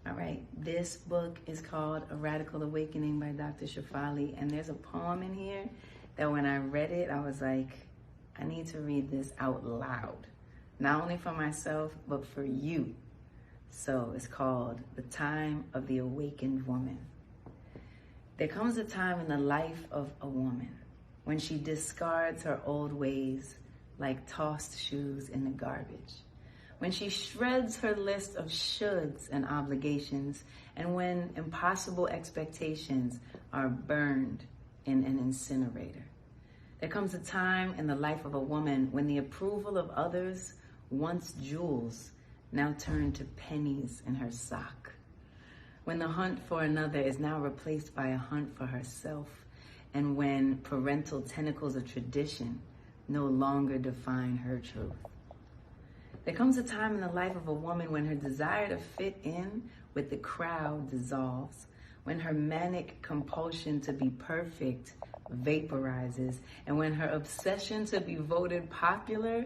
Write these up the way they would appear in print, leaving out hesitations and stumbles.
All right, this book is called A Radical Awakening by Dr. Shefali, and there's a poem in here that when I read it, I was like, I need to read this out loud, not only for myself, but for you. So it's called The Time of the Awakened Woman. There comes a time in the life of a woman when she discards her old ways like tossed shoes in the garbage, when she shreds her list of shoulds and obligations, and when impossible expectations are burned in an incinerator. There comes a time in the life of a woman when the approval of others, once jewels, now turn to pennies in her sock. When the hunt for another is now replaced by a hunt for herself, and when parental tentacles of tradition no longer define her truth. There comes a time in the life of a woman when her desire to fit in with the crowd dissolves, when her manic compulsion to be perfect vaporizes, and when her obsession to be voted popular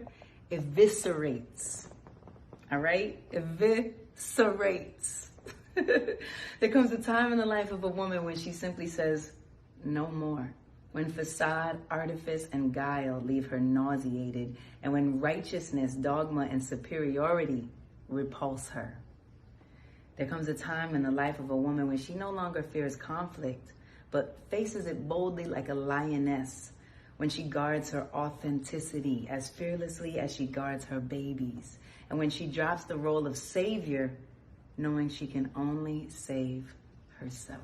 eviscerates. All right? Eviscerates. There comes a time in the life of a woman when she simply says, no more. When facade, artifice, and guile leave her nauseated, and when righteousness, dogma, and superiority repulse her. There comes a time in the life of a woman when she no longer fears conflict, but faces it boldly like a lioness, when she guards her authenticity as fearlessly as she guards her babies, and when she drops the role of savior, knowing she can only save herself.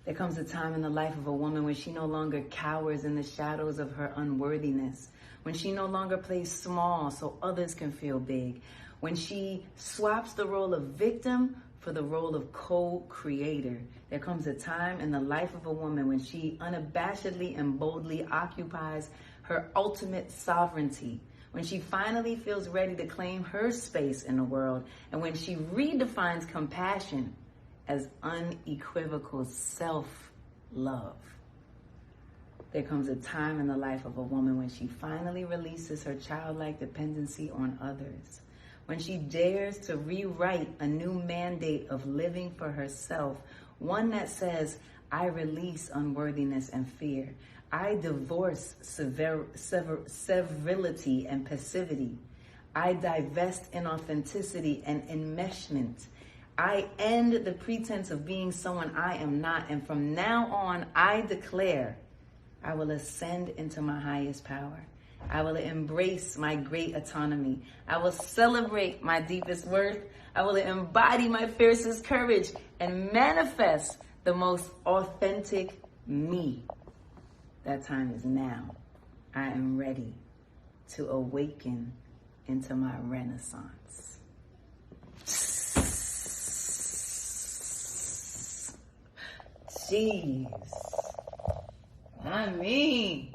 There comes a time in the life of a woman when she no longer cowers in the shadows of her unworthiness, when she no longer plays small so others can feel big, when she swaps the role of victim for the role of co-creator. There comes a time in the life of a woman when she unabashedly and boldly occupies her ultimate sovereignty, when she finally feels ready to claim her space in the world, and when she redefines compassion as unequivocal self-love. There comes a time in the life of a woman when she finally releases her childlike dependency on others, when she dares to rewrite a new mandate of living for herself, one that says, I release unworthiness and fear. I divorce servility and passivity. I divest inauthenticity and enmeshment. I end the pretense of being someone I am not, and from now on, I declare I will ascend into my highest power. I will embrace my great autonomy. I will celebrate my deepest worth. I will embody my fiercest courage and manifest the most authentic me. That time is now. I am ready to awaken into my renaissance. Jeez. I mean,